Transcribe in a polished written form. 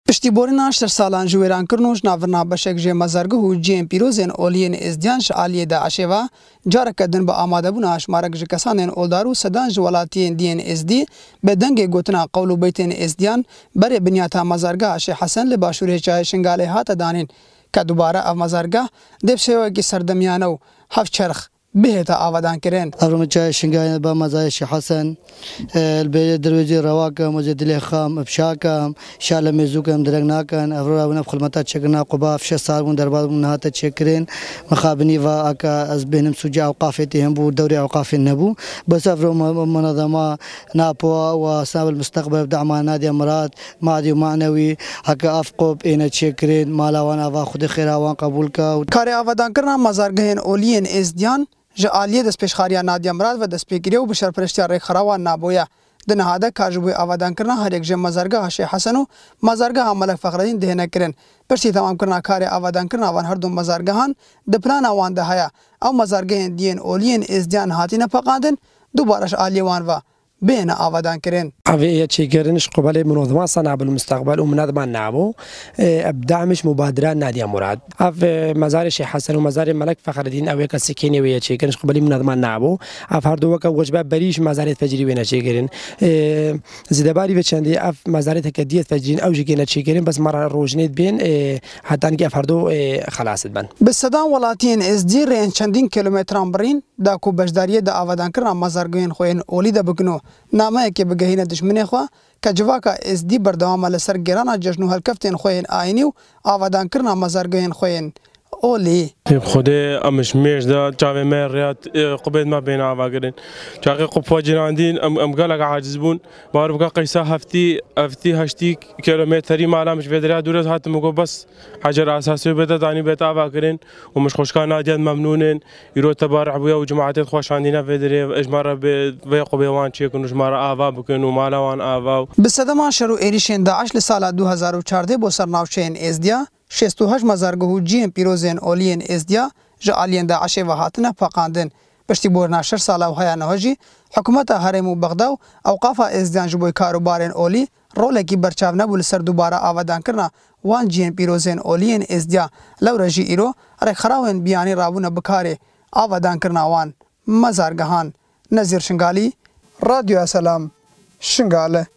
پشتیبانی 8 سالان جویران کرنوش ناورنا بشک جه مزارگه و جیم پیروزین اولین ازدیان شعالیه داعشه و جاره کدن با آماده بونه اشمارک جه کسانین اولدارو سدان جوالاتین دین ازدی به دنگ گوتنا قولو بیتین ازدیان بری بنیاتا مزارگه اشه حسن لباشوره چای شنگاله هات دانین که دوباره اف مزارگه دب شوه که سردمیانو هفت چرخ بهتا آوادان کرن. أبرم جاي شنقاين بمزايا شي حسن البيت درويجي رواكم وزدلي خام بشاكم شاله مزوكم درغناكن أبرا ونبخل متى تشكرنا قباف شصار من دربات من هات تشكرين مخابني واكا أزبهنم سجاع وقافتهم بو دوري أوقاف النبو بس أبرم منظمة نابوا وساب المستقبل بدعم نادي أمارات مادي ومعنوي هكا أفقب إن تشكرين مالا وانا واخد خيرا وان قبولك. کار آوادان کرنا مزارگهن اولین ازدیان جعالیه دست پیشخاریا نادی امراد و دست پیگیری و بشر پرشتیار ری خراوان نابویا دنهاده کاجبوی آوادان کرنا هر یک جم مزارگاه هاشی حسنو مزارگاه ملک فخرالدین دهنه کرن پرشتی تمام کرنا کار آوادان کرنا وان هر دو مزارگاهان دپلان وان دهیا او مزارگاه دین اولین ازدیان هاتی نپقاندن دوبارش عالیه وان و بين آوادان كرين. عفية شيكرنش قبل منظمة صنع بالمستقبل ومنظمة النعمو بدعمش مبادرات نادي مراد. عف مزار الشيخ حسن ومزار الملك فخر الدين أويك السكيني ويا شيكرنش قبل منظمة النعمو. عف هردوك وجبات بريش مزار فجري وينا شيكرن. زدباري بتشندي عف مزار تكدية فجرين أو جينا شيكرن بس مرة روجنيت بين حتى نجي عف هردو خلاص بن. بالصدام ولاتين إزدير رين چندين كيلومتران برين داكو بجدارية دا آوادان كرنا مزارگوين خوين أولي دا بگنو. نامه که بگهینه دشمنی خوا که جواکا از دی بردوام لسر گرانه جشنو هلکفتین خوین آینی و آوادان کرنا مزارگوین خوین اولی خدا امش میش دا جاوی مریات قبید ما بین آواگرین جاکی قبوا جراندین ام قالك عاجز بون بارو بقى قيسا هفتي هشتي كيلومتري ما مش بدري دورت هات مگو بس حجر اساسي بدا داني بيت آواگرین ومش خوشكان ناديان ممنونين يرو تبارع بويا وجماعات خوشاندينا بدري اجمارا بي قبيوان چيكن اجمارا آوا بكن ومالا وان آوا بصدما شروع ایریشن داعش لسال 2014 بو سرناوچین ازدیا 68 مزارگه جیم پیروزین اولین ازدیا جعالین داعش و هاتنه پاقاندن پشتیبانی 8 ساله و هیا نهجی حکومت هرم و بغداد اوقاف ازدیان جبوی کاروبارن اولی رولکی برچاو نبول سر دوباره آوادان کرنا وان جیم پیروزین اولین ازدیا لو رجی ایرو ر خراون بیانی راونه بکاره آوادان کرنا وان مزارگهان نظیر شنگالی رادیو سلام شنگاله